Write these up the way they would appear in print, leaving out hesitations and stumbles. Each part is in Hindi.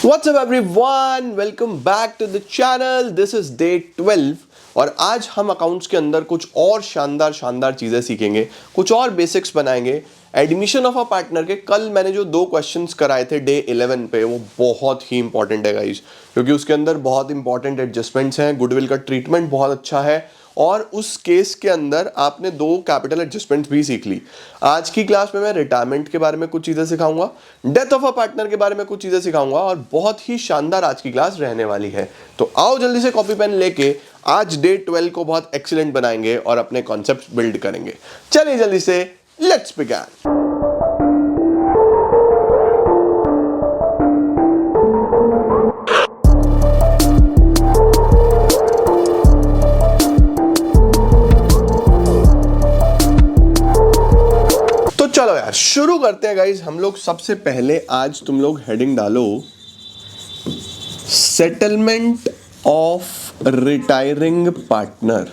What's up everyone? Welcome back to the channel. This is day 12 और आज हम अकाउंट्स के अंदर कुछ और शानदार शानदार चीज़ें सीखेंगे, कुछ और बेसिक्स बनाएंगे। एडमिशन ऑफ अ पार्टनर के कल मैंने जो 2 क्वेश्चंस कराए थे डे 11 पे, वो बहुत ही इंपॉर्टेंट है गाइस, क्योंकि उसके अंदर बहुत इंपॉर्टेंट एडजस्टमेंट्स हैं, गुडविल का ट्रीटमेंट बहुत अच्छा है और उस केस के अंदर आपने 2 कैपिटल एडजस्टमेंट्स भी सीख ली। आज की क्लास में मैं रिटायरमेंट के बारे में कुछ चीज़ें सिखाऊंगा, डेथ ऑफ अ पार्टनर के बारे में कुछ चीज़ें सिखाऊंगा और बहुत ही शानदार आज की क्लास रहने वाली है। तो आओ जल्दी से कॉपी पेन लेके आज डे 12 को बहुत एक्सीलेंट बनाएंगे और अपने कॉन्सेप्ट बिल्ड करेंगे। चलिए जल्दी से लेट्स बिगिन। चलो यार शुरू करते हैं गाइस। हम लोग सबसे पहले आज तुम लोग हेडिंग डालो settlement of retiring partner.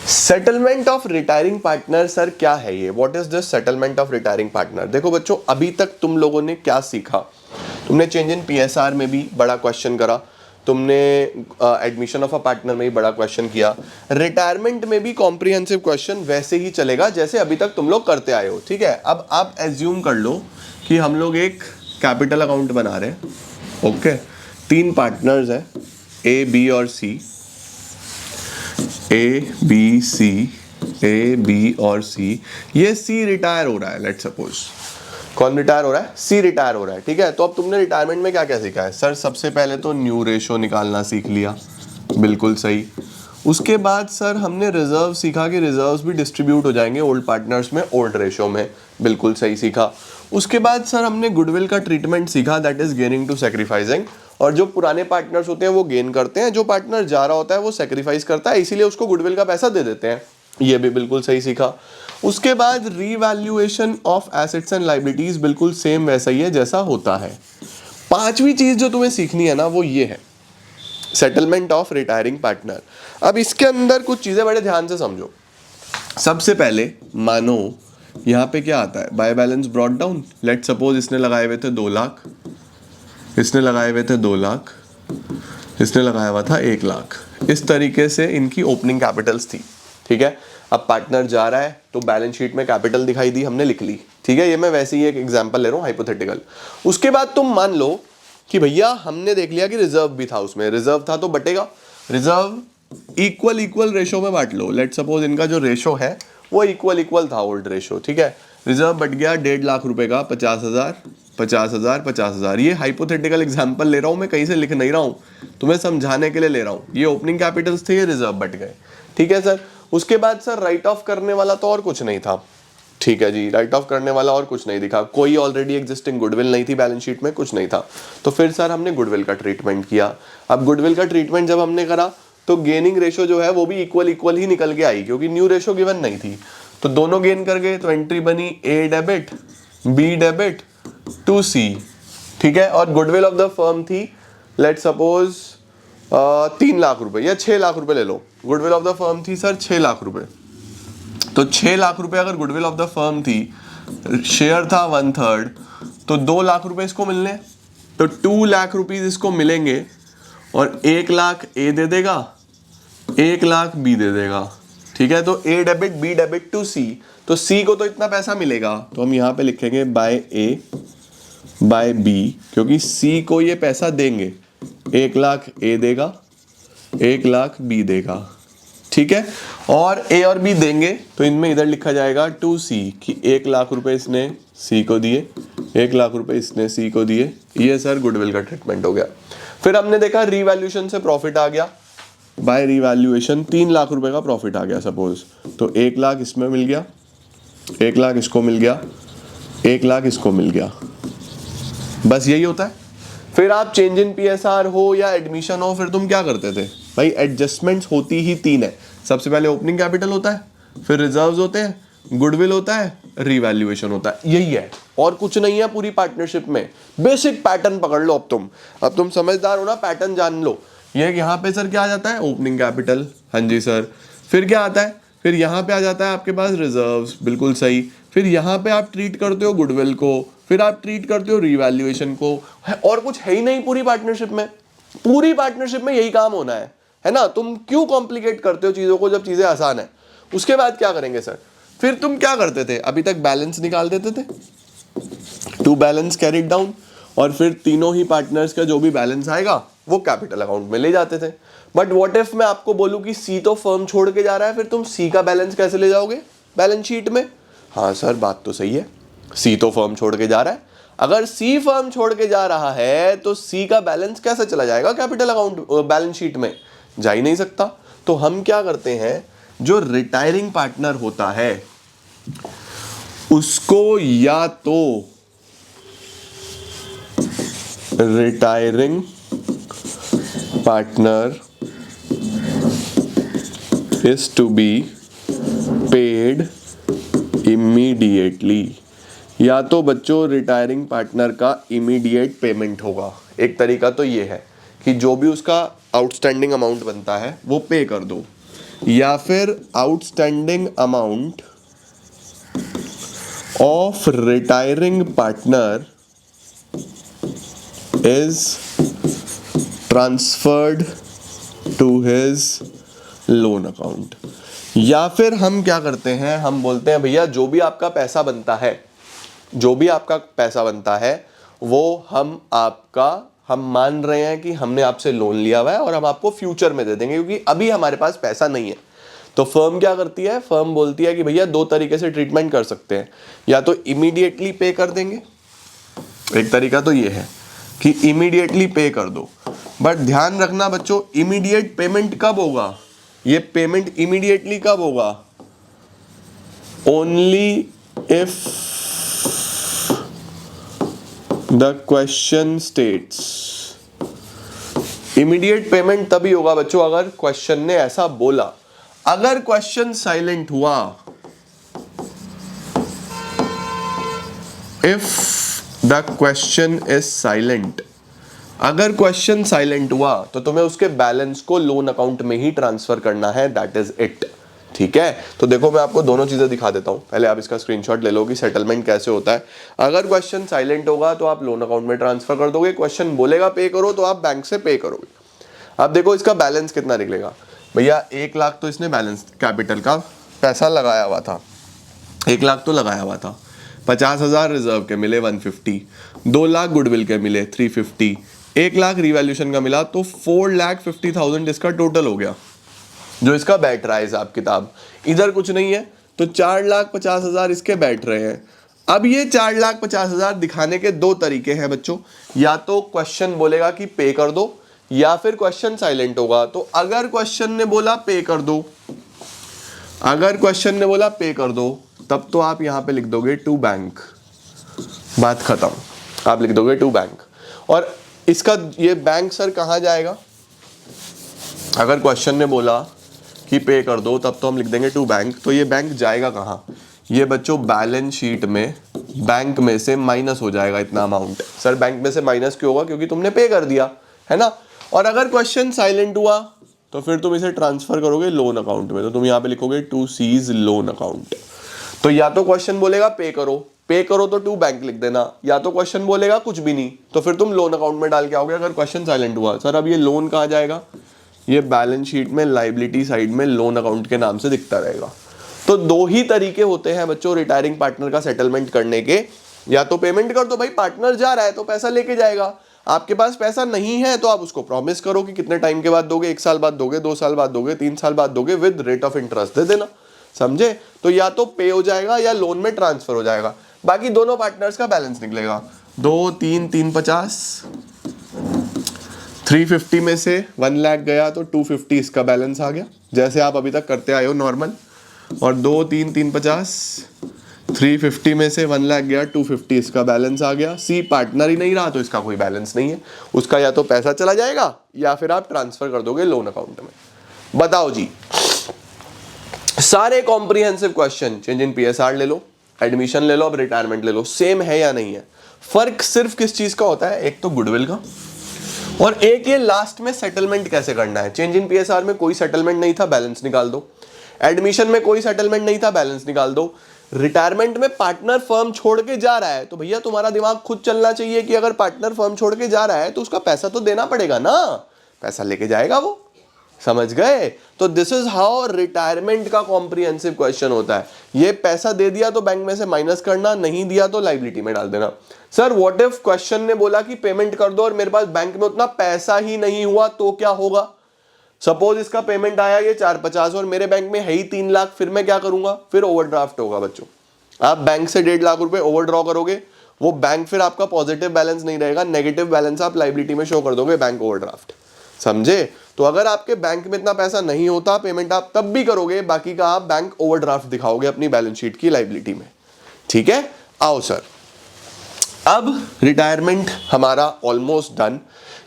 Settlement of retiring partner sir क्या है ये? What is this settlement of retiring partner? देखो बच्चों, अभी तक तुम लोगों ने क्या सीखा? तुमने चेंज इन पीएसआर में भी बड़ा क्वेश्चन करा, तुमने एडमिशन ऑफ अ पार्टनर में भी बड़ा क्वेश्चन किया, रिटायरमेंट में भी कॉम्प्रिहेंसिव क्वेश्चन वैसे ही चलेगा जैसे अभी तक तुम लोग करते आए हो। ठीक है, अब आप एज्यूम कर लो कि हम लोग एक कैपिटल अकाउंट बना रहे हैं। ओके, 3 पार्टनर्स हैं, ए बी और सी, A B C, A B और सी। ये सी रिटायर हो रहा है, लेट्स सपोज। कौन रिटायर हो रहा है? सी रिटायर हो रहा है। ठीक है, तो अब तुमने रिटायरमेंट में क्या क्या सीखा है? सर सबसे पहले तो न्यू रेशो निकालना सीख लिया, बिल्कुल सही। उसके बाद सर हमने रिजर्व सीखा कि रिजर्व्स भी डिस्ट्रीब्यूट हो जाएंगे ओल्ड पार्टनर्स में ओल्ड रेशो में, बिल्कुल सही सीखा। उसके बाद सर हमने गुडविल का ट्रीटमेंट सीखा, that is gaining to sacrificing. और जो पुराने पार्टनर्स होते हैं वो गेन करते हैं, जो पार्टनर जा रहा होता है वो सेक्रीफाइस करता है, इसीलिए उसको गुडविल का पैसा दे देते हैं, ये भी बिल्कुल सही सीखा। उसके बाद revaluation of assets and liabilities, बिल्कुल सेम वैसा ही है जैसा होता है। 5वीं चीज जो तुम्हें सीखनी है ना वो ये है, सेटलमेंट ऑफ रिटायरिंग पार्टनर। अब इसके अंदर कुछ चीजें बड़े ध्यान से समझो। सबसे पहले मानो यहाँ पे क्या आता है, by balance brought down. Let suppose इसने लगाए हुए थे 2 लाख, इसने लगाए हुए थे 2 लाख, इसने लगाया हुआ था 1 लाख। इस तरीके से इनकी ओपनिंग कैपिटल्स थी। ठीक है, अब पार्टनर जा रहा है तो बैलेंस शीट में कैपिटल दिखाई दी, हमने लिख ली। ठीक है, ये मैं वैसे ही एक एग्जांपल ले रहा हूँ, हाइपोथेटिकल। उसके बाद तुम मान लो कि भैया हमने देख लिया कि रिजर्व भी था, उसमें रिजर्व था तो बटेगा। रिजर्व इक्वल इक्वल रेशो में बांट लो। लेट सपोज इनका जो रेशो है वो इक्वल इक्वल था, ओल्ड रेशो। ठीक है, रिजर्व बट गया 1.5 लाख रुपए का, 50,000 50,000 50,000। ये हाइपोथेटिकल एग्जांपल ले रहा हूँ मैं, कहीं से लिख नहीं रहा हूँ, तुम्हें समझाने के लिए ले रहा हूँ। ये ओपनिंग कैपिटल्स थे, ये रिजर्व बट गए। ठीक है सर, उसके बाद सर राइट ऑफ करने वाला तो और कुछ नहीं था। ठीक है जी, राइट ऑफ करने वाला और कुछ नहीं दिखा, कोई ऑलरेडी एग्जिस्टिंग गुडविल नहीं थी बैलेंस शीट में, कुछ नहीं था। तो फिर सर हमने गुडविल का ट्रीटमेंट किया। अब गुडविल का ट्रीटमेंट जब हमने करा तो गेनिंग रेशो जो है वो भी इक्वल इक्वल ही निकल के आई, क्योंकि न्यू रेशो गिवन नहीं थी, तो दोनों गेन कर गए। तो एंट्री बनी ए डेबिट बी डेबिट टू सी। ठीक है, और गुडविल ऑफ द फर्म थी लेट सपोज 3 लाख रुपए या 6 लाख रुपए ले लो। गुडविल ऑफ द फर्म थी सर 6 लाख रुपए, तो 6 लाख रुपए अगर गुडविल ऑफ द फर्म थी, शेयर था 1/3, तो 2 लाख रुपए इसको मिलने, तो 2 लाख रुपीज इसको मिलेंगे और 1 लाख ए दे देगा, 1 लाख बी दे देगा। ठीक है, तो ए डेबिट बी डेबिट टू सी, तो सी को तो इतना पैसा मिलेगा, तो हम यहाँ पे लिखेंगे बाय ए बाय बी, क्योंकि सी को ये पैसा देंगे। 1 लाख ए देगा, 1 लाख बी देगा। ठीक है, और ए और बी देंगे तो इनमें इधर लिखा जाएगा टू सी कि 1 लाख रुपए इसने सी को दिए, 1 लाख रुपए इसने सी को दिए। ये सर गुडविल का ट्रीटमेंट हो गया। फिर हमने देखा रीवैल्यूएशन से प्रॉफिट आ गया, बाय रीवैल्यूएशन 3 लाख रुपए का प्रॉफिट आ गया सपोज, तो 1 लाख इसमें मिल गया, 1 लाख इसको मिल गया, 1 लाख इसको मिल गया। बस यही होता है। फिर आप चेंज इन पीएसआर हो या एडमिशन हो, फिर तुम क्या करते थे भाई? एडजस्टमेंट्स होती ही 3 है। सबसे पहले ओपनिंग कैपिटल होता है, फिर रिजर्व्स होते हैं, गुडविल होता है, रीवैल्यूएशन होता है। यही है और कुछ नहीं है पूरी पार्टनरशिप में। बेसिक पैटर्न पकड़ लो। अब तुम समझदार हो ना, पैटर्न जान लो। ये यहाँ पे सर क्या आ जाता है? Opening capital. हाँ जी सर। फिर क्या आता है? फिर यहाँ पे आ जाता है आपके पास रिजर्व्स, बिल्कुल सही। फिर यहाँ पे आप ट्रीट करते हो गुडविल को, फिर आप ट्रीट करते हो रीवैल्यूएशन को, और कुछ है ही नहीं पूरी पार्टनरशिप में। पूरी पार्टनरशिप में यही काम होना है ना। तुम क्यों कॉम्प्लिकेट करते हो चीजों को जब चीजें आसान है। उसके बाद क्या करेंगे सर, फिर तुम क्या करते थे, अभी तक बैलेंस निकाल देते थे, टू बैलेंस कैरिड डाउन, और फिर तीनों ही पार्टनर्स का जो भी बैलेंस आएगा वो कैपिटल अकाउंट में ले जाते थे। बट व्हाट इफ मैं आपको बोलूं कि सी तो फर्म छोड़ के जा रहा है, फिर तुम सी का बैलेंस कैसे ले जाओगे बैलेंस शीट में। हाँ सर बात तो सही है, सी तो फर्म छोड़ के जा रहा है, अगर सी फर्म छोड़ के जा रहा है तो सी का बैलेंस कैसे चला जाएगा कैपिटल अकाउंट बैलेंस शीट में, जा ही नहीं सकता। तो हम क्या करते हैं, जो रिटायरिंग पार्टनर होता है उसको या तो retiring partner is to be paid immediately, या तो बच्चों रिटायरिंग पार्टनर का इमीडिएट पेमेंट होगा। एक तरीका तो ये है कि जो भी उसका आउटस्टैंडिंग अमाउंट बनता है वो पे कर दो, या फिर outstanding amount of retiring partner is transferred to his loan account. या फिर हम क्या करते हैं, हम बोलते हैं भैया जो भी आपका पैसा बनता है, जो भी आपका पैसा बनता है वो हम मान रहे हैं कि हमने आपसे लोन लिया हुआ है और हम आपको फ्यूचर में दे देंगे, क्योंकि अभी हमारे पास पैसा नहीं है। तो फर्म क्या करती है, फर्म बोलती है कि भैया दो तरीके से ट्रीटमेंट कर सकते हैं, या तो इमीडिएटली पे कर देंगे, एक तरीका तो ये है कि इमीडिएटली पे कर दो। बट ध्यान रखना बच्चों, इमीडिएट पेमेंट कब होगा, ये पेमेंट इमीडिएटली कब होगा, only if the question states. Immediate payment तभी होगा बच्चों अगर क्वेश्चन ने ऐसा बोला। अगर क्वेश्चन साइलेंट हुआ, if the question is silent, अगर क्वेश्चन साइलेंट हुआ तो तुम्हें उसके बैलेंस को लोन अकाउंट में ही ट्रांसफर करना है, दैट इज इट। ठीक है, तो देखो मैं आपको दोनों चीजें दिखा देता हूं, पहले आप इसका स्क्रीनशॉट ले लो कि सेटलमेंट कैसे होता है। अगर क्वेश्चन साइलेंट होगा तो आप लोन अकाउंट में ट्रांसफर कर दोगे, क्वेश्चन बोलेगा पे करो तो आप बैंक से पे करोगे। अब देखो इसका बैलेंस कितना निकलेगा, भैया 1 लाख तो इसने बैलेंस कैपिटल का पैसा लगाया हुआ था, 1 लाख तो लगाया हुआ था, 50,000 रिजर्व के मिले 150, 2 लाख गुडविल के मिले 350, 1 लाख रिवैल्यूएशन का मिला, तो 4,50,000 इसका टोटल हो गया जो इसका बैठ रहा है हिसाब किताब। इधर कुछ नहीं है तो 4,50,000 इसके बैठ रहे हैं। अब ये 4,50,000 दिखाने के दो तरीके हैं बच्चों, या तो क्वेश्चन बोलेगा कि पे कर दो, या फिर क्वेश्चन साइलेंट होगा। तो अगर क्वेश्चन ने बोला पे कर दो, अगर क्वेश्चन ने बोला पे कर दो, तब तो आप यहां पे लिख दोगे टू बैंक, बात खत्म, आप लिख दोगे टू बैंक। और इसका ये बैंक सर कहां जाएगा, अगर क्वेश्चन ने बोला कि पे कर दो तब तो हम लिख देंगे टू बैंक, तो ये बैंक जाएगा कहां, ये बच्चों बैलेंस शीट में बैंक में से माइनस हो जाएगा इतना अमाउंट। सर बैंक में से माइनस क्यों होगा, क्योंकि तुमने पे कर दिया है ना। और अगर क्वेश्चन साइलेंट हुआ तो फिर तुम इसे ट्रांसफर करोगे लोन अकाउंट में, तो तुम यहाँ पे लिखोगे टू सीज लोन अकाउंट। तो या तो क्वेश्चन बोलेगा पे करो तो टू बैंक लिख देना, या तो क्वेश्चन बोलेगा कुछ भी नहीं तो फिर तुम लोन अकाउंट में डाल के आओगे अगर क्वेश्चन साइलेंट हुआ। सर अब ये लोन कहाँ जाएगा, ये बैलेंस शीट में लायबिलिटी साइड में लोन अकाउंट के नाम से दिखता रहेगा। तो दो ही तरीके होते हैं बच्चों रिटायरिंग पार्टनर का सेटलमेंट करने के, या तो पेमेंट कर दो, भाई पार्टनर जा रहा है तो पैसा लेके जाएगा, आपके पास पैसा नहीं है तो आप उसको प्रॉमिस करो कि कितने टाइम के बाद दोगे, 1 साल बाद दोगे, 2 साल बाद दोगे, 3 साल बाद दोगे, विद रेट ऑफ इंटरेस्ट दे देना, समझे। तो या तो पे हो जाएगा या लोन में ट्रांसफर हो जाएगा, बाकी दोनों पार्टनर्स का बैलेंस निकलेगा 2, 3, 350, 350 में से 1 लाख गया तो 250 इसका बैलेंस आ गया, जैसे आप अभी तक करते आए हो नॉर्मल। और 2, 3, 350, 350 में से 1 लाख गया, 250 इसका बैलेंस आ गया। सी पार्टनर ही नहीं रहा तो इसका कोई बैलेंस नहीं है, उसका या तो पैसा चला जाएगा या फिर आप ट्रांसफर कर दोगे लोन अकाउंट में। बताओ जी, सारे comprehensive question, change in PSR ले लो, एडमिशन ले लो, अब रिटायरमेंट ले लो, सेम है या नहीं है। फर्क सिर्फ किस चीज का होता है, एक तो गुडविल का और एक ये लास्ट में सेटलमेंट कैसे करना है। चेंज इन पीएसआर में कोई सेटलमेंट नहीं था, बैलेंस निकाल दो। एडमिशन में कोई सेटलमेंट नहीं था, बैलेंस निकाल दो। रिटायरमेंट में पार्टनर फर्म छोड़ के जा रहा है तो भैया तुम्हारा दिमाग खुद चलना चाहिए कि अगर पार्टनर फर्म छोड़ के जा रहा है तो उसका पैसा तो देना पड़ेगा ना, पैसा लेके जाएगा वो, समझ गए? तो दिस इज हाउ रिटायरमेंट का कॉम्प्रिहेंसिव क्वेश्चन होता है। ये पैसा दे दिया तो बैंक में से माइनस करना, नहीं दिया तो लाइबिलिटी में डाल देना। सर व्हाट इफ क्वेश्चन ने बोला कि पेमेंट कर दो और मेरे पास बैंक में उतना पैसा ही नहीं हुआ तो क्या होगा? सपोज इसका पेमेंट आया ये 450 और मेरे बैंक में है ही 3 लाख, फिर मैं क्या करूंगा? फिर ओवरड्राफ्ट होगा बच्चों। आप बैंक से 1.5 लाख रुपए ओवरड्रॉ करोगे, वो बैंक फिर आपका पॉजिटिव बैलेंस नहीं रहेगा, नेगेटिव बैलेंस आप लाइबिलिटी में शो कर दोगे, बैंक ओवरड्राफ्ट। समझे? तो अगर आपके बैंक में इतना पैसा नहीं होता, पेमेंट आप तब भी करोगे, बाकी का आप बैंक ओवरड्राफ्ट दिखाओगे अपनी बैलेंस शीट की लाइबिलिटी में। ठीक है? आओ सर, अब रिटायरमेंट हमारा ऑलमोस्ट डन।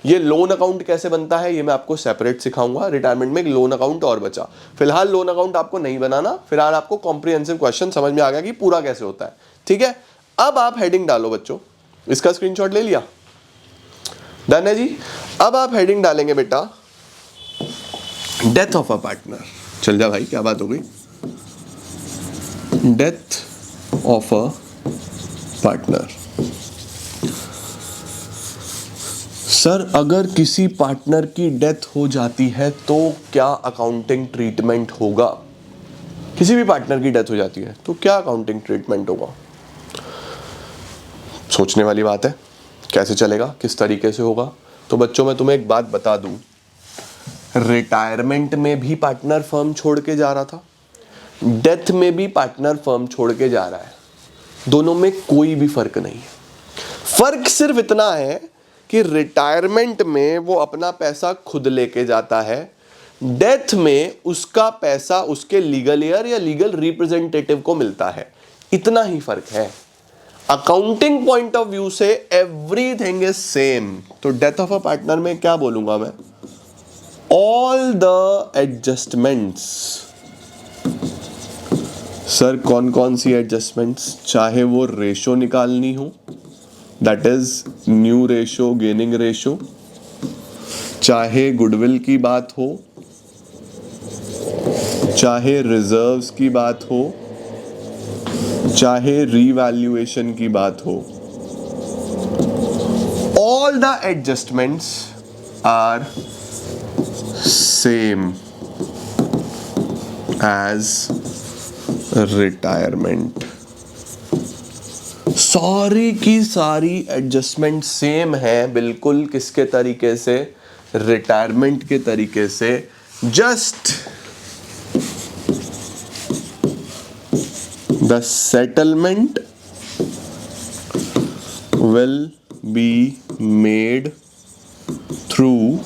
ये लोन अकाउंट कैसे बनता है ये मैं आपको सेपरेट सिखाऊंगा। रिटायरमेंट में एक लोन अकाउंट और बचा, फिलहाल लोन अकाउंट आपको नहीं बनाना, फिलहाल आपको कॉम्प्रिहेंसिव क्वेश्चन समझ में आ गया कि पूरा कैसे होता है। ठीक है? अब आप हेडिंग डालो बच्चों, इसका स्क्रीनशॉट ले लिया? डन है जी। अब आप हेडिंग डालेंगे बेटा डेथ ऑफ अ पार्टनर। चल जा भाई, क्या बात हो गई? Death of a partner. Sir अगर किसी पार्टनर की डेथ हो जाती है तो क्या अकाउंटिंग ट्रीटमेंट होगा? किसी भी पार्टनर की डेथ हो जाती है तो क्या अकाउंटिंग ट्रीटमेंट होगा? सोचने वाली बात है, कैसे चलेगा, किस तरीके से होगा? तो बच्चों मैं तुम्हें एक बात बता दूं, रिटायरमेंट में भी पार्टनर फर्म छोड़ के जा रहा था, डेथ में भी पार्टनर फर्म छोड़ के जा रहा है, दोनों में कोई भी फर्क नहीं है। फर्क सिर्फ इतना है कि रिटायरमेंट में वो अपना पैसा खुद लेके जाता है, डेथ में उसका पैसा उसके लीगल एयर या लीगल रिप्रेजेंटेटिव को मिलता है, इतना ही फर्क है। अकाउंटिंग पॉइंट ऑफ व्यू से एवरीथिंग इज सेम। तो डेथ ऑफ अ पार्टनर में क्या बोलूंगा मैं? All the adjustments. सर कौन कौन सी एडजस्टमेंट्स? चाहे वो रेशो निकालनी हो, that is new ratio, gaining ratio, चाहे गुडविल की बात हो, चाहे रिजर्व्स की बात हो, चाहे रीवैल्यूएशन की बात हो, all the adjustments are same as retirement. सारी की सारी एडजस्टमेंट सेम है बिल्कुल। किसके तरीके से? रिटायरमेंट के तरीके से। Just the settlement will be made through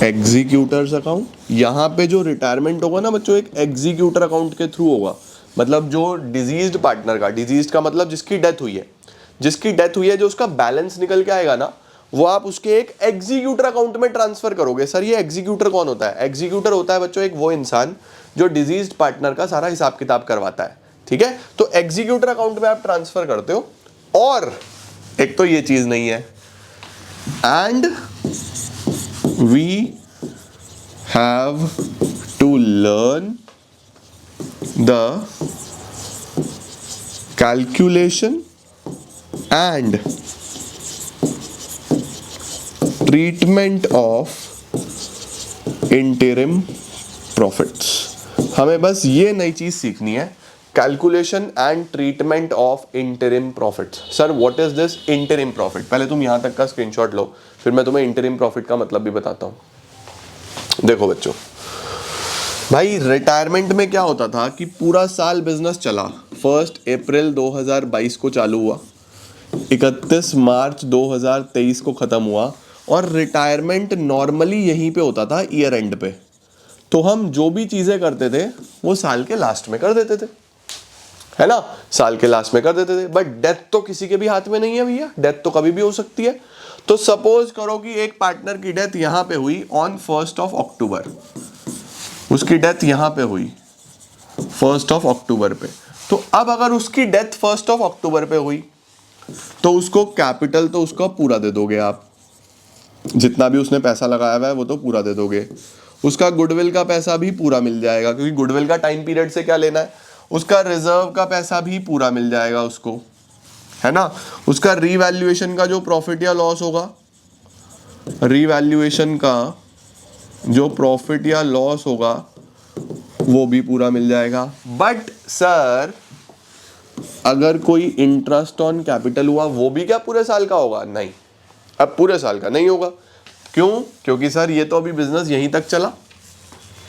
executors account. यहां पे जो रिटायरमेंट होगा ना बच्चों, एक एग्जीक्यूटर अकाउंट के थ्रू होगा। मतलब जो डिजीज्ड पार्टनर का, डिजीज्ड का मतलब जिसकी डेथ हुई है, जिसकी डेथ हुई है, जो उसका बैलेंस निकल के आएगा ना, वो आप उसके एक एग्जीक्यूटर अकाउंट में ट्रांसफर करोगे। सर ये एग्जीक्यूटर कौन होता है? एग्जीक्यूटर होता है बच्चों एक वो इंसान जो डिजीज्ड पार्टनर का सारा हिसाब किताब करवाता है। ठीक है? तो एग्जीक्यूटर अकाउंट में आप ट्रांसफर करते हो। और एक तो ये चीज नहीं है, and we have to learn the calculation and treatment of interim profits। हमें बस ये नई चीज सीखनी है, calculation and treatment of interim profit. Sir what is this interim profit? पहले तुम यहां तक का स्क्रीनशॉट लो, फिर मैं तुम्हें इंटरिम प्रॉफिट का मतलब भी बताता हूं। देखो बच्चों, भाई रिटायरमेंट में क्या होता था कि पूरा साल बिजनेस चला, 1 अप्रैल 2022 को चालू हुआ, 31 मार्च 2023 को खत्म हुआ, और रिटायरमेंट नॉर्मली यहीं पे होता था ईयर एंड पे। तो हम जो भी चीजें करते थे वो साल के लास्ट में कर देते थे, है ना? साल के लास्ट में कर देते थे। बट डेथ तो किसी के भी हाथ में नहीं है भैया, डेथ तो कभी भी हो सकती है। तो सपोज करो कि एक पार्टनर की डेथ यहां पे हुई ऑन 1 अक्टूबर, उसकी डेथ यहां पे हुई 1 अक्टूबर पे। तो अब अगर उसकी डेथ 1 अक्टूबर पे हुई तो उसको कैपिटल तो उसका पूरा दे दोगे आप, जितना भी उसने पैसा लगाया हुआ है वो तो पूरा दे दोगे। उसका गुडविल का पैसा भी पूरा मिल जाएगा, क्योंकि गुडविल का टाइम पीरियड से क्या लेना है, उसका रिजर्व का पैसा भी पूरा मिल जाएगा उसको, है ना। उसका रीवैल्यूएशन का जो प्रॉफिट या लॉस होगा, रीवैल्यूएशन का जो प्रॉफिट या लॉस होगा वो भी पूरा मिल जाएगा। बट सर अगर कोई इंटरेस्ट ऑन कैपिटल हुआ वो भी क्या पूरे साल का होगा? नहीं, अब पूरे साल का नहीं होगा। क्यों? क्योंकि सर ये तो अभी बिजनेस यहीं तक चला,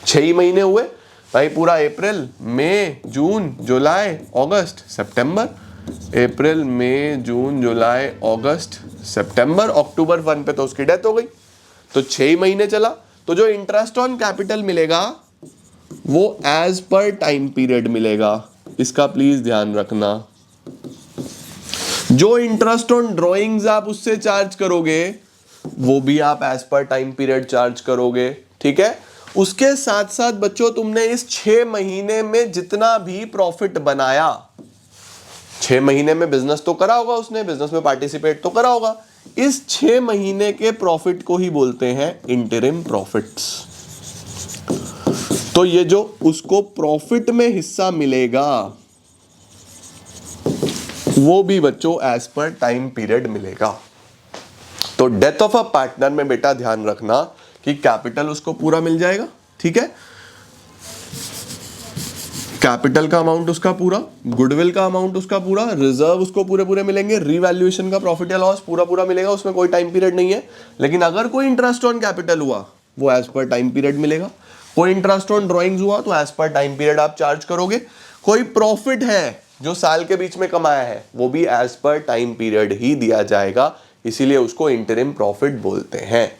6 ही महीने हुए भाई, पूरा अप्रैल मई जून जुलाई अगस्त सितंबर, अप्रैल मई जून जुलाई अगस्त सितंबर, अक्टूबर 1 पे तो उसकी डेथ हो गई, तो 6 ही महीने चला। तो जो इंटरेस्ट ऑन कैपिटल मिलेगा वो एज पर टाइम पीरियड मिलेगा, इसका प्लीज ध्यान रखना। जो इंटरेस्ट ऑन ड्रॉइंग्स आप उससे चार्ज करोगे वो भी आप as per time period charge करोगे, ठीक है। उसके साथ साथ बच्चों तुमने इस 6 महीने में जितना भी प्रॉफिट बनाया, 6 महीने में बिजनेस तो करा होगा उसने, बिजनेस में पार्टिसिपेट तो करा होगा, इस 6 महीने के प्रॉफिट को ही बोलते हैं इंटरिम प्रॉफिट्स। तो ये जो उसको प्रॉफिट में हिस्सा मिलेगा वो भी बच्चों एज पर टाइम पीरियड मिलेगा। तो डेथ ऑफ अ पार्टनर में बेटा ध्यान रखना कि कैपिटल उसको पूरा मिल जाएगा, ठीक है, कैपिटल का अमाउंट उसका पूरा, गुडविल का अमाउंट उसका पूरा, रिजर्व उसको पूरे पूरे मिलेंगे, रीवैल्यूएशन का प्रॉफिट या लॉस पूरा पूरा मिलेगा, उसमें कोई टाइम पीरियड नहीं है। लेकिन अगर कोई इंटरेस्ट ऑन कैपिटल हुआ वो एज पर टाइम पीरियड मिलेगा, कोई इंटरेस्ट ऑन ड्रॉइंग्स हुआ तो एज पर टाइम पीरियड आप चार्ज करोगे, कोई प्रॉफिट है जो साल के बीच में कमाया है वो भी एज पर टाइम पीरियड ही दिया जाएगा, इसीलिए उसको इंटरिम प्रॉफिट बोलते हैं।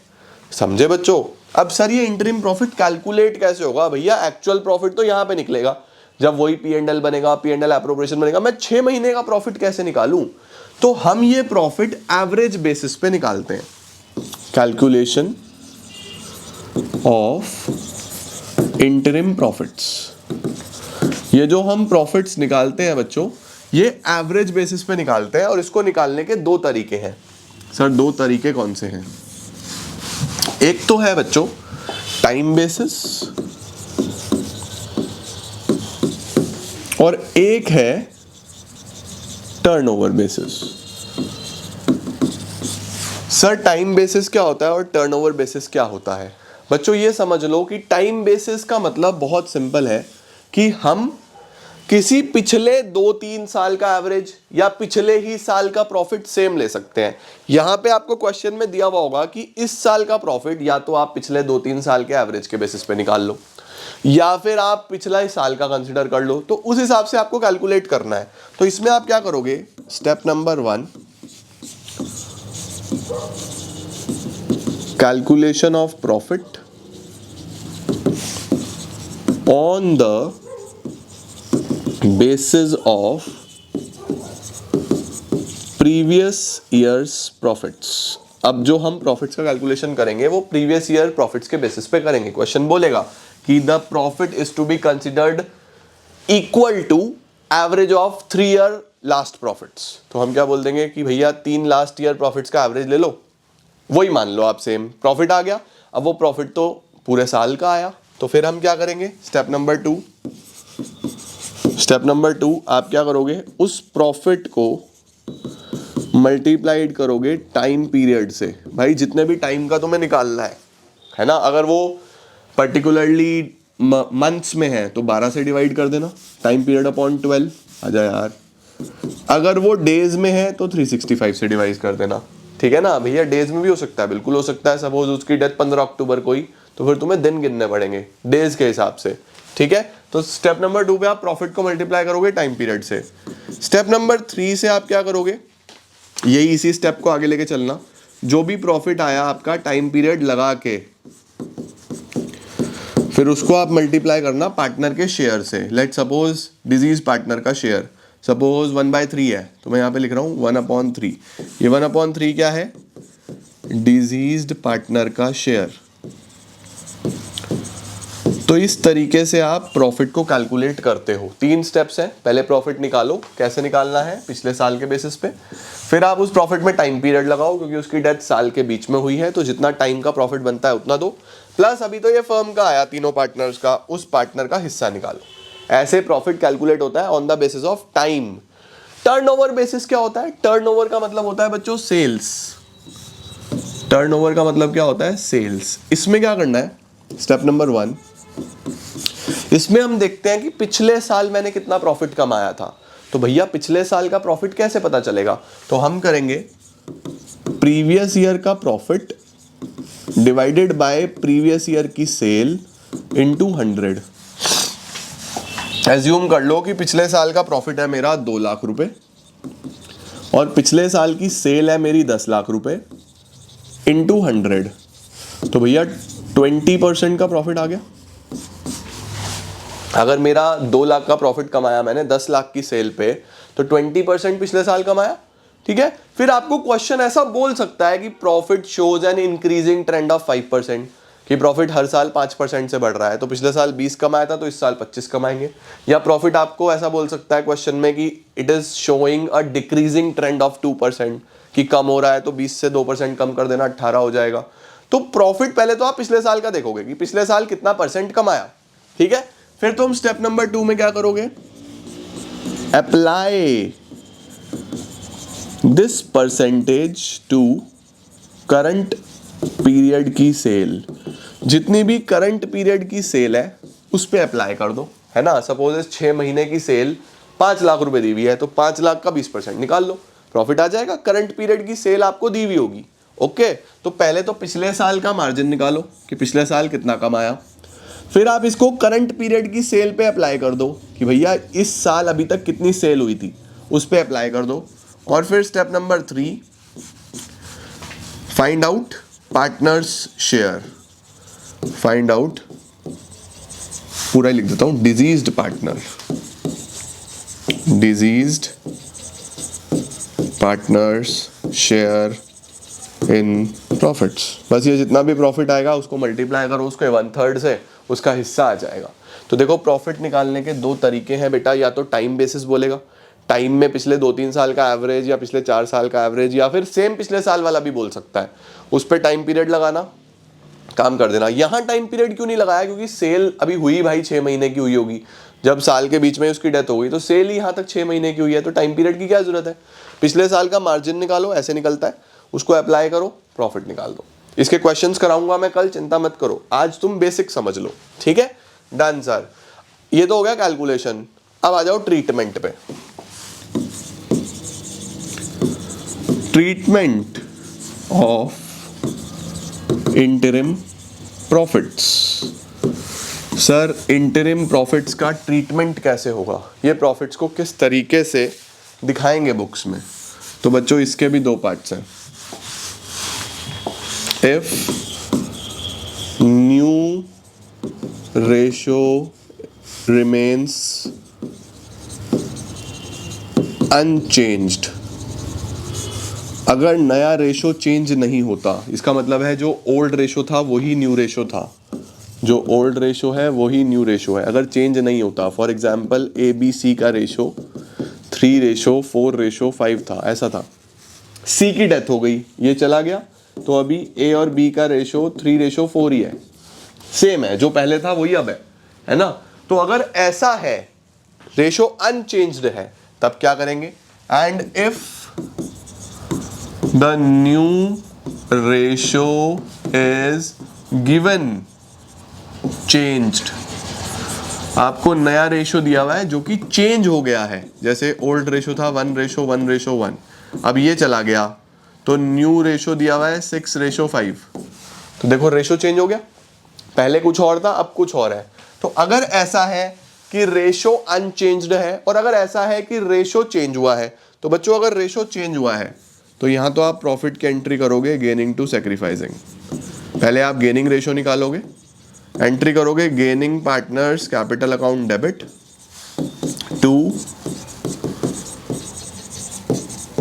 समझे बच्चों? अब सर ये इंटरिम प्रॉफिट कैलकुलेट कैसे होगा? भैया एक्चुअल प्रॉफिट तो यहां पे निकलेगा जब वही P&L बनेगा, P&L एप्रोप्रिएशन बनेगा। मैं 6 महीने का प्रॉफिट कैसे निकालूं? तो हम ये प्रॉफिट एवरेज बेसिस पे निकालते हैं, कैलकुलेशन ऑफ इंटरिम प्रॉफिट्स। ये जो हम प्रॉफिट्स निकालते हैं बच्चों, ये एवरेज बेसिस पे निकालते हैं, और इसको निकालने के 2 तरीके हैं। सर 2 तरीके कौन से हैं? एक तो है बच्चों टाइम बेसिस और एक है turnover basis. Sir time basis क्या होता है और टर्नओवर बेसिस क्या होता है? बच्चों ये समझ लो कि टाइम बेसिस का मतलब बहुत सिंपल है कि हम किसी पिछले 2-3 साल का एवरेज या पिछले ही साल का प्रॉफिट सेम ले सकते हैं। यहां पे आपको क्वेश्चन में दिया हुआ होगा कि इस साल का प्रॉफिट या तो आप पिछले 2-3 साल के एवरेज के बेसिस पे निकाल लो या फिर आप पिछला ही साल का कंसीडर कर लो, तो उस हिसाब से आपको कैलकुलेट करना है। तो इसमें आप क्या करोगे? Step number 1, calculation of profit on the basis of previous years profits. अब जो हम प्रॉफिट्स का कैलकुलेशन करेंगे वो प्रीवियस ईयर प्रॉफिट्स के बेसिस पे करेंगे। क्वेश्चन बोलेगा कि the profit is to be considered equal to average of 3 year last profits. तो हम क्या बोल देंगे कि भैया 3 लास्ट ईयर प्रॉफिट्स का एवरेज ले लो, वही मान लो आप, सेम प्रॉफिट आ गया। अब वो प्रॉफिट तो पूरे साल का आया, तो फिर हम क्या करेंगे? स्टेप नंबर 2 आप क्या करोगे? उस प्रॉफिट को मल्टीप्लाइड करोगे टाइम पीरियड से। भाई जितने भी टाइम का तुम्हें निकालना है ना, अगर वो पर्टिकुलरली मंथ्स में है तो 12 से डिवाइड कर देना, टाइम पीरियड अपॉन 12 आ जाए यार। अगर वो डेज में है तो 365 से डिवाइड कर देना, ठीक है ना भैया। डेज में भी हो सकता है, बिल्कुल हो सकता है। सपोज उसकी डेथ 15 अक्टूबर को ही, तो फिर तुम्हें दिन गिनने पड़ेंगे डेज के हिसाब से, ठीक है। तो स्टेप नंबर 2 पे आप प्रॉफिट को मल्टीप्लाई करोगे टाइम पीरियड से। स्टेप नंबर 3 से आप क्या करोगे? यही इसी स्टेप को आगे लेके चलना। जो भी प्रॉफिट आया आपका टाइम पीरियड लगा के, फिर उसको आप मल्टीप्लाई करना पार्टनर के शेयर से। लेट सपोज डिजीज पार्टनर का शेयर सपोज 1/3 है, तो मैं यहाँ पे लिख रहा हूँ 1/3। ये 1/3 क्या है? डिजीज्ड पार्टनर का शेयर। तो इस तरीके से आप प्रॉफिट को कैलकुलेट करते हो। 3 स्टेप्स हैं, पहले प्रॉफिट निकालो, कैसे निकालना है, पिछले साल के बेसिस पे। फिर आप उस प्रॉफिट में टाइम पीरियड लगाओ, क्योंकि उसकी डेथ साल के बीच में हुई है, तो जितना टाइम का प्रॉफिट बनता है उतना दो, प्लस अभी तो ये फर्म का आया तीनों पार्टनर्स का, उस पार्टनर का हिस्सा निकालो। ऐसे प्रॉफिट कैलकुलेट होता है on the basis of time. Turnover basis क्या होता है? टर्नओवर का मतलब होता है बच्चों सेल्स। टर्नओवर का मतलब क्या होता है? सेल्स। इसमें क्या करना है? स्टेप नंबर 1, इसमें हम देखते हैं कि पिछले साल मैंने कितना प्रॉफिट कमाया था। तो भैया पिछले साल का प्रॉफिट कैसे पता चलेगा? तो हम करेंगे प्रीवियस ईयर का profit divided by previous year की सेल इनटू 100। एज्यूम कर लो कि पिछले साल का प्रॉफिट है मेरा 2 लाख रुपए और पिछले साल की सेल है मेरी 10 लाख रुपए इनटू 100। तो भैया 20% का प्रॉफिट आ गया। अगर मेरा 2 लाख का प्रॉफिट कमाया मैंने 10 लाख की सेल पे, तो 20% पिछले साल कमाया। ठीक है, फिर आपको क्वेश्चन ऐसा बोल सकता है कि profit shows an increasing trend of 5%, कि प्रॉफिट हर साल 5% से बढ़ रहा है। तो पिछले साल 20 कमाया था तो इस साल 25 कमाएंगे। या प्रॉफिट आपको ऐसा बोल सकता है क्वेश्चन में कि it is showing a decreasing trend of 2%, कि कम हो रहा है तो 20 से 2% कम कर देना, 18 हो जाएगा। तो प्रॉफिट पहले तो आप पिछले साल का देखोगे कि पिछले साल कितना परसेंट कमाया। ठीक है, फिर तुम स्टेप नंबर 2 में क्या करोगे? Apply this percentage to current period की सेल। जितनी भी करंट पीरियड की सेल है उस पे अप्लाई कर दो, है ना। सपोज 6 महीने की सेल 5 लाख रुपए दी हुई है, तो 5 लाख का 20% निकाल लो, प्रॉफिट आ जाएगा। करंट पीरियड की सेल आपको दी हुई होगी। ओके, तो पहले तो पिछले साल का मार्जिन निकालो कि पिछले साल कितना कमाया। फिर आप इसको करंट पीरियड की सेल पे अप्लाई कर दो कि भैया इस साल अभी तक कितनी सेल हुई थी, उस पे अप्लाई कर दो। और फिर step number 3, find out partners share. Find out, पूरा लिख देता हूं, diseased partner, diseased partners share in profits. बस ये जितना भी प्रॉफिट आएगा उसको मल्टीप्लाई करो उसके 1/3 से, उसका हिस्सा आ जाएगा। तो देखो प्रॉफिट निकालने के 2 तरीके हैं बेटा, या तो टाइम बेसिस बोलेगा, टाइम में पिछले 2-3 साल का एवरेज या पिछले 4 साल का एवरेज, या फिर सेम पिछले साल वाला भी बोल सकता है। उस पर टाइम पीरियड लगाना, काम कर देना। यहाँ टाइम पीरियड क्यों नहीं लगाया? क्योंकि सेल अभी हुई भाई 6 महीने की हुई होगी। जब साल के बीच में उसकी डेथ हो गई तो सेल ही यहाँ तक 6 महीने की हुई है, तो टाइम पीरियड की क्या जरूरत है। पिछले साल का मार्जिन निकालो, ऐसे निकलता है, उसको अप्लाई करो, प्रॉफिट निकाल दो। इसके क्वेश्चंस कराऊंगा मैं कल, चिंता मत करो, आज तुम बेसिक समझ लो। ठीक है, डन सर। ये तो हो गया कैलकुलेशन। अब आ जाओ ट्रीटमेंट पे। Treatment of interim profits. Sir interim profits का ट्रीटमेंट कैसे होगा? ये प्रॉफिट्स को किस तरीके से दिखाएंगे बुक्स में? तो बच्चों इसके भी 2 पार्ट्स हैं। If new ratio remains unchanged, अगर नया रेशो चेंज नहीं होता, इसका मतलब है जो ओल्ड रेशो था वही न्यू रेशो था, जो ओल्ड रेशो है वही न्यू रेशो है, अगर चेंज नहीं होता। फॉर एग्जाम्पल ABC का रेशो 3:4:5 था, ऐसा था। C की डेथ हो गई, ये चला गया, तो अभी A और B का रेशो 3:4 ही है, सेम है, जो पहले था वही अब है ना। तो अगर ऐसा है, रेशो अनचेंज्ड है, तब क्या करेंगे? And if the new ratio is given changed, आपको नया रेशो दिया हुआ है जो कि चेंज हो गया है। जैसे ओल्ड रेशो था 1:1:1, अब ये चला गया, तो न्यू रेशो दिया हुआ है 6:5। तो देखो रेशो चेंज हो गया, पहले कुछ और था अब कुछ और है। तो अगर ऐसा है कि रेशो अनचेंज्ड है और अगर ऐसा है कि रेशो चेंज हुआ है, तो बच्चों अगर रेशो चेंज हुआ है तो यहां तो आप प्रॉफिट की एंट्री करोगे गेनिंग टू सैक्रिफाइसिंग। पहले आप गेनिंग रेशो निकालोगे, एंट्री करोगे gaining partners capital account debit to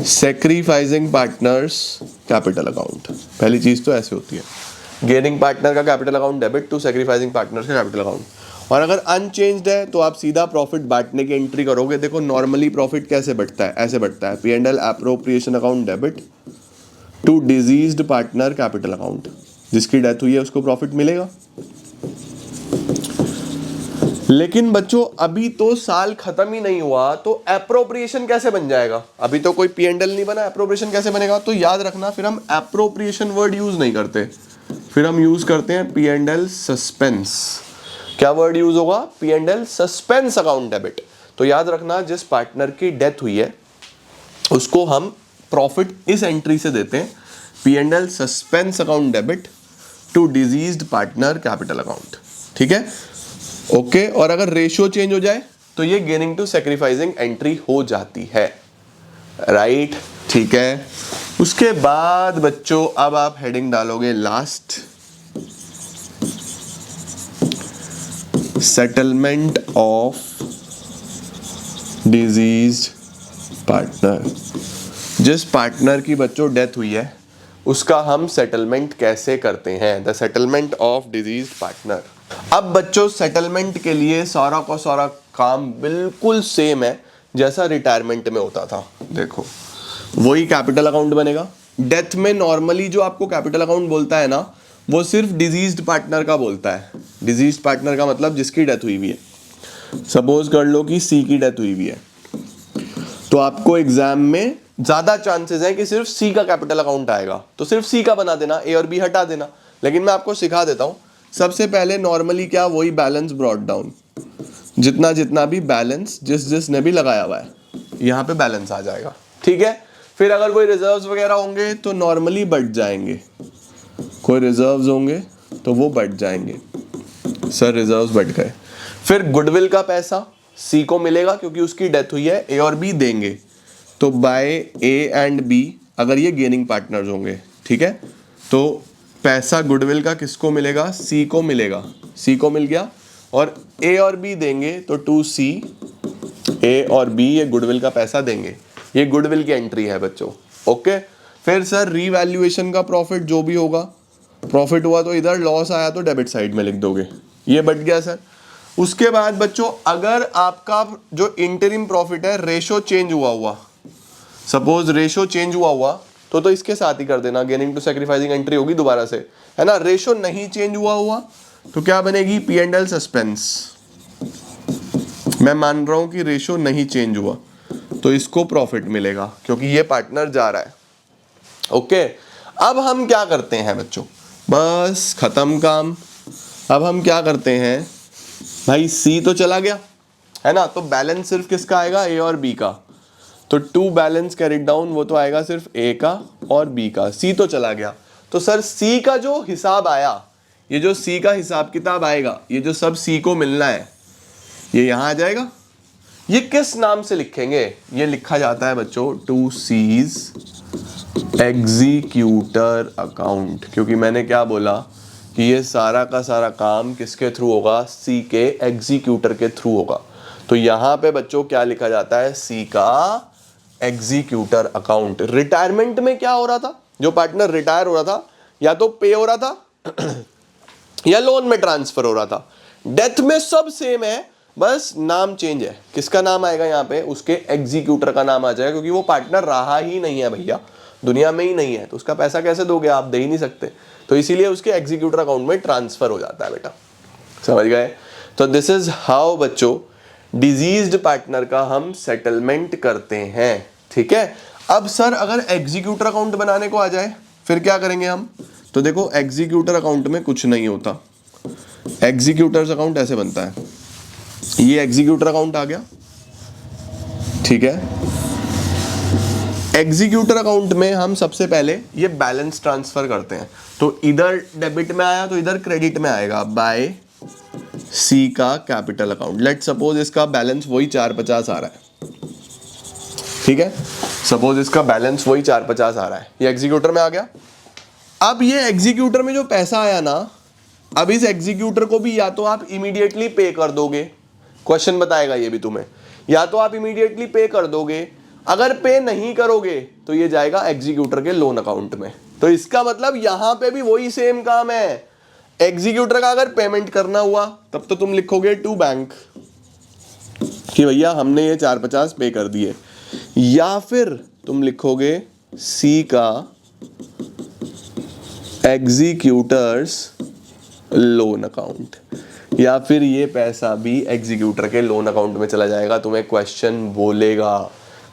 sacrificing partners capital account. पहली चीज तो ऐसे होती है। गेनिंग पार्टनर का capital account debit to sacrificing partner का कैपिटल अकाउंट। और अगर अनचेंज्ड है तो आप सीधा प्रॉफिट बांटने की एंट्री करोगे। देखो नॉर्मली प्रॉफिट कैसे बढ़ता है, ऐसे बढ़ता है, P&L appropriation account debit to deceased partner capital account. जिसकी डेथ हुई है उसको प्रॉफिट मिलेगा। लेकिन बच्चों अभी तो साल खत्म ही नहीं हुआ, तो एप्रोप्रिएशन कैसे बन जाएगा? अभी तो कोई P&L नहीं बना, एप्रोप्रिएशन कैसे बनेगा? तो याद रखना, फिर हम एप्रोप्रिएशन वर्ड यूज नहीं करते, फिर हम यूज करते हैं P&L सस्पेंस। क्या वर्ड यूज होगा? P&L suspense account debit. तो याद रखना, जिस पार्टनर की डेथ हुई है उसको हम प्रॉफिट इस एंट्री से देते हैं, P&L suspense account debit to deceased partner capital account. ठीक है, ओके। और अगर रेशियो चेंज हो जाए तो ये गेनिंग टू सैक्रिफाइसिंग एंट्री हो जाती है, राइट? ठीक है। उसके बाद बच्चों अब आप हेडिंग डालोगे last, settlement of diseased partner. जिस पार्टनर की बच्चों डेथ हुई है उसका हम सेटलमेंट कैसे करते हैं, the settlement of diseased partner. अब बच्चों सेटलमेंट के लिए सारा का सारा काम बिल्कुल सेम है जैसा रिटायरमेंट में होता था। देखो वही कैपिटल अकाउंट बनेगा। डेथ में नॉर्मली जो आपको कैपिटल अकाउंट बोलता है ना, वो सिर्फ डिजीज्ड पार्टनर का बोलता है। डिजीज्ड पार्टनर का मतलब जिसकी डेथ हुई हुई है। सपोज कर लो कि सी की डेथ हुई हुई है, तो आपको एग्जाम में ज्यादा चांसेस हैं कि सिर्फ सी का कैपिटल अकाउंट आएगा, तो सिर्फ सी का बना देना, ए और बी हटा देना। लेकिन मैं आपको सिखा देता हूं, सबसे पहले नॉर्मली क्या, वही बैलेंस ब्रॉट डाउन, जितना जितना भी बैलेंस जिसने भी लगाया हुआ है यहाँ पे बैलेंस आ जाएगा। ठीक है, फिर अगर कोई रिजर्व्स वगैरह होंगे तो नॉर्मली बढ़ जाएंगे, कोई रिजर्व्स होंगे तो वो बढ़ जाएंगे। सर रिजर्व्स बढ़ गए। फिर गुडविल का पैसा सी को मिलेगा क्योंकि उसकी डेथ हुई है, ए और बी देंगे, तो बाय ए एंड बी अगर ये गेनिंग पार्टनर्स होंगे, ठीक है, तो पैसा गुडविल का किसको मिलेगा? सी को मिलेगा। सी को मिल गया और ए और बी देंगे तो टू सी, ए और बी ये गुडविल का पैसा देंगे। ये गुडविल की एंट्री है बच्चों, ओके। फिर सर रीवैल्यूएशन का प्रॉफिट जो भी होगा, प्रॉफिट हुआ तो इधर, लॉस आया तो डेबिट साइड में लिख दोगे, ये बच गया सर। उसके बाद बच्चों अगर आपका जो इंटरिम प्रॉफिट है रेशो चेंज हुआ, सपोज रेशो चेंज हुआ तो इसके साथ ही कर देना, गेनिंग टू सैक्रिफाइसिंग एंट्री होगी दोबारा से, है ना। रेशो नहीं चेंज हुआ तो क्या बनेगी? P&L suspense. मैं मान रहा हूं कि रेशो नहीं चेंज हुआ तो इसको प्रॉफिट मिलेगा क्योंकि ये पार्टनर जा रहा है, ओके। अब हम क्या करते हैं बच्चों, बस खत्म काम। अब हम क्या करते हैं भाई, सी तो चला गया है ना, तो बैलेंस सिर्फ किसका आएगा? ए और बी का। तो टू बैलेंस कैरिड डाउन, वो तो आएगा सिर्फ ए का और बी का। सी तो चला गया, तो सर सी का जो हिसाब आया, ये जो सी का हिसाब किताब आएगा, ये जो सब सी को मिलना है ये यहां आ जाएगा। ये किस नाम से लिखेंगे? ये लिखा जाता है बच्चों टू सीज एग्जीक्यूटर अकाउंट, क्योंकि मैंने क्या बोला कि ये सारा का सारा काम किसके थ्रू होगा? सी के एग्जीक्यूटर के थ्रू होगा। तो यहां पे बच्चों क्या लिखा जाता है? सी का एग्जीक्यूटर अकाउंट। रिटायरमेंट में क्या हो रहा था? जो पार्टनर रिटायर हो रहा था या तो पे हो रहा था या लोन में ट्रांसफर हो रहा था। डेथ में सब सेम है, बस नाम चेंज है। किसका नाम आएगा यहाँ पे? उसके एग्जीक्यूटर का नाम आ जाएगा, क्योंकि वो पार्टनर रहा ही नहीं है भैया, दुनिया में ही नहीं है, तो उसका पैसा कैसे दोगे आप? दे ही नहीं सकते, तो इसीलिए उसके एग्जीक्यूटर अकाउंट में ट्रांसफर हो जाता है बेटा, समझ गए? तो दिस इज हाउ बच्चों डिजीज्ड पार्टनर का हम सेटलमेंट करते हैं, ठीक है। अब सर अगर एग्जीक्यूटर अकाउंट बनाने को आ जाए फिर क्या करेंगे हम? तो देखो एग्जीक्यूटर अकाउंट में कुछ नहीं होता, एग्जीक्यूटर्स अकाउंट ऐसे बनता है। ये एग्जीक्यूटर अकाउंट आ गया, ठीक है। एग्जीक्यूटर अकाउंट में हम सबसे पहले ये बैलेंस ट्रांसफर करते हैं, तो इधर डेबिट में आया तो इधर क्रेडिट में आएगा बाय सी का कैपिटल अकाउंट। लेट सपोज इसका बैलेंस वही 450 आ रहा है, ठीक है, सपोज इसका बैलेंस वही 450 आ रहा है, ये एग्जीक्यूटर में आ गया। अब ये एग्जीक्यूटर में जो पैसा आया ना, अब इस एग्जीक्यूटर को भी या तो आप इमीडिएटली पे कर दोगे, क्वेश्चन बताएगा ये भी तुम्हें, या तो आप इमीडिएटली पे कर दोगे। अगर पे नहीं करोगे तो ये जाएगा एग्जीक्यूटर के लोन अकाउंट में, तो इसका मतलब यहां पे भी वही सेम काम है। एग्जीक्यूटर का अगर पेमेंट करना हुआ तब तो तुम लिखोगे टू बैंक कि भैया हमने ये 450 पे कर दिए, या फिर तुम लिखोगे सी का एग्जीक्यूटर्स लोन अकाउंट, या फिर ये पैसा भी एग्जीक्यूटर के लोन अकाउंट में चला जाएगा। तुम्हें क्वेश्चन बोलेगा,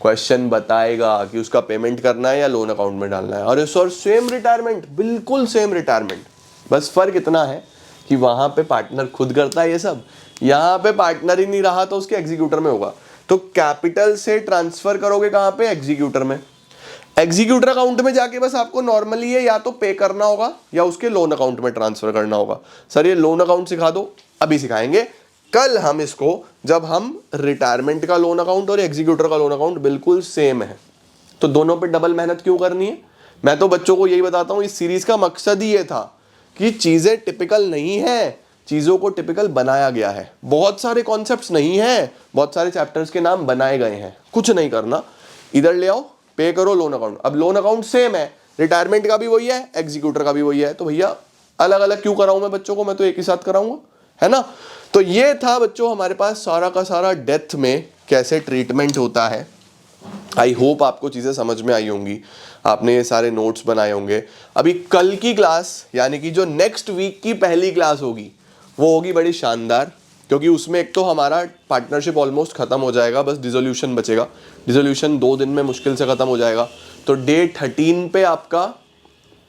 क्वेश्चन बताएगा कि उसका पेमेंट करना है या लोन अकाउंट में डालना है। और सेम रिटायरमेंट, बिल्कुल सेम रिटायरमेंट, बस फर्क इतना है कि वहां पे पार्टनर खुद करता है ये सब, यहाँ पे पार्टनर ही नहीं रहा तो उसके एग्जीक्यूटर में होगा। तो कैपिटल से ट्रांसफर करोगे कहाँ पे? एग्जीक्यूटर में। एग्जीक्यूटर अकाउंट में जाके बस आपको नॉर्मली है या तो पे करना होगा या उसके लोन अकाउंट में ट्रांसफर करना होगा। सर ये लोन अकाउंट सिखा दो, अभी सिखाएंगे। कल हम इसको, जब हम रिटायरमेंट का लोन अकाउंट और एग्जीक्यूटर का लोन अकाउंट बिल्कुल सेम है, तो दोनों पे डबल मेहनत क्यों करनी है? मैं तो बच्चों को यही बताता हूं, इस सीरीज का मकसद ही ये था कि चीजें टिपिकल नहीं है, चीजों को टिपिकल बनाया गया है। बहुत सारे कॉन्सेप्ट्स नहीं है, बहुत सारे चैप्टर्स के नाम बनाए गए हैं। कुछ नहीं करना, इधर ले आओ, पे करो लोन अकाउंट। अब लोन अकाउंट सेम है, रिटायरमेंट का भी वही है, एग्जीक्यूटर का भी वही है, तो भैया अलग अलग क्यों कराऊं मैं बच्चों को? मैं तो एक ही साथ कराऊंगा, है ना। तो ये था बच्चों हमारे पास सारा का सारा डेथ में कैसे ट्रीटमेंट होता है। आई होप आपको चीज़ें समझ में आई होंगी, आपने ये सारे नोट्स बनाए होंगे। अभी कल की क्लास, यानी कि जो नेक्स्ट वीक की पहली क्लास होगी, वो होगी बड़ी शानदार, क्योंकि उसमें एक तो हमारा पार्टनरशिप ऑलमोस्ट खत्म हो जाएगा, बस डिसोल्यूशन बचेगा। डिसोल्यूशन 2 दिन में मुश्किल से खत्म हो जाएगा, तो डे 13 पे आपका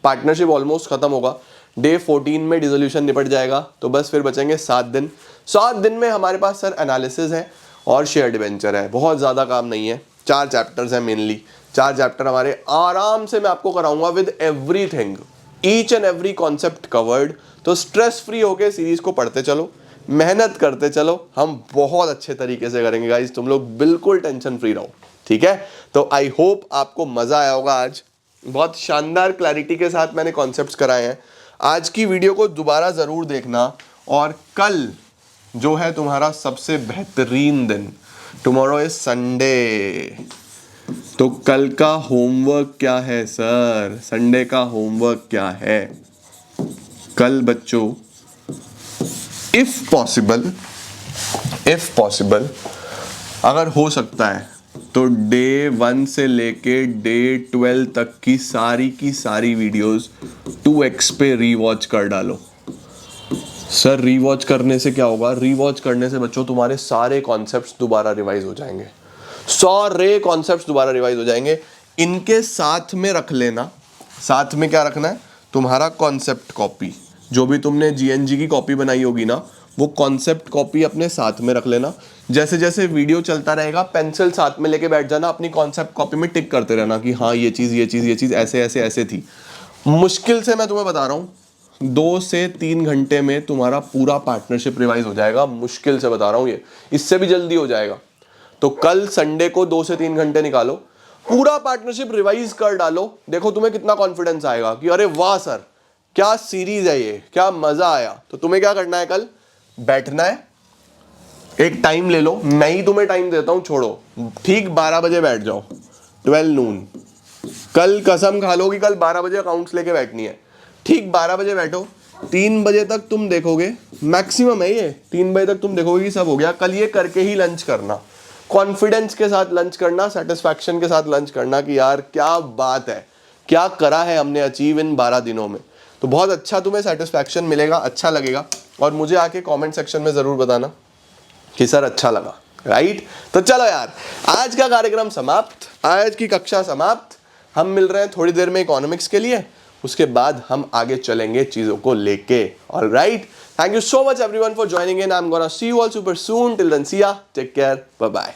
पार्टनरशिप ऑलमोस्ट खत्म होगा, डे 14 में डिसोल्यूशन निपट जाएगा, तो बस फिर बचेंगे 7 दिन। 7 दिन में हमारे पास सर एनालिसिस है और शेयर डिवेंचर है, बहुत ज़्यादा काम नहीं है। 4 चैप्टर्स हैं मेनली, 4 चैप्टर हमारे आराम से मैं आपको कराऊंगा with everything, each and every concept covered. तो स्ट्रेस फ्री होके सीरीज को पढ़ते चलो, मेहनत करते चलो, हम बहुत अच्छे तरीके से करेंगे गाइज, तुम लोग बिल्कुल टेंशन फ्री रहो, ठीक है। तो आई होप आपको मजा आया होगा। आज बहुत शानदार क्लैरिटी के साथ मैंने कॉन्सेप्ट्स कराए हैं। आज की वीडियो को दोबारा ज़रूर देखना, और कल जो है तुम्हारा सबसे बेहतरीन दिन, टुमारो इज संडे, तो कल का होमवर्क क्या है सर? संडे का होमवर्क क्या है? कल बच्चों इफ पॉसिबल अगर हो सकता है तो डे 1 से लेके डे 12 तक की सारी वीडियोस 2x पे रीवॉच कर डालो। सर रीवॉच करने से क्या होगा? रीवॉच करने से बच्चों तुम्हारे सारे कॉन्सेप्ट्स दोबारा रिवाइज हो जाएंगे, सारे कॉन्सेप्ट्स दोबारा रिवाइज हो जाएंगे। इनके साथ में रख लेना, साथ में क्या रखना है? तुम्हारा कॉन्सेप्ट कॉपी, जो भी तुमने जीएनजी की कॉपी बनाई होगी ना, वो कॉन्सेप्ट कॉपी अपने साथ में रख लेना। जैसे जैसे वीडियो चलता रहेगा पेंसिल साथ में लेके बैठ जाना, अपनी कॉन्सेप्ट कॉपी में टिक करते रहना कि हाँ ये चीज़ ऐसे थी। मुश्किल से मैं तुम्हें बता रहा हूँ 2 से 3 घंटे में तुम्हारा पूरा पार्टनरशिप रिवाइज हो जाएगा, मुश्किल से बता रहा हूँ, ये इससे भी जल्दी हो जाएगा। तो कल संडे को 2 से 3 घंटे निकालो, पूरा पार्टनरशिप रिवाइज कर डालो, देखो तुम्हें कितना कॉन्फिडेंस आएगा कि अरे वाह सर क्या सीरीज है ये, क्या मजा आया। तो तुम्हें क्या करना है? कल बैठना है, एक टाइम ले लो, मैं ही तुम्हें टाइम देता हूं, छोड़ो, ठीक 12 बजे बैठ जाओ, 12 नून। कल कसम खा लो कि कल 12 बजे अकाउंट्स लेके बैठनी है, ठीक 12 बजे बैठो, 3 बजे तक तुम देखोगे, मैक्सिमम है ये, 3 बजे तक तुम देखोगे कि सब हो गया। कल ये करके ही लंच करना, कॉन्फिडेंस के साथ लंच करना, सेटिस्फैक्शन के साथ लंच करना कि यार क्या बात है, क्या करा है हमने अचीव इन 12 दिनों में। तो बहुत अच्छा तुम्हें सेटिस्फैक्शन मिलेगा, अच्छा लगेगा, और मुझे आके कमेंट सेक्शन में ज़रूर बताना कि सर अच्छा लगा, राइट। तो चलो यार, आज का कार्यक्रम समाप्त, आज की कक्षा समाप्त। हम मिल रहे हैं थोड़ी देर में इकोनॉमिक्स के लिए, उसके बाद हम आगे चलेंगे चीज़ों को लेके। Alright, thank you so much everyone for joining in. I am gonna see you all super soon. Till then see ya, take care, bye bye.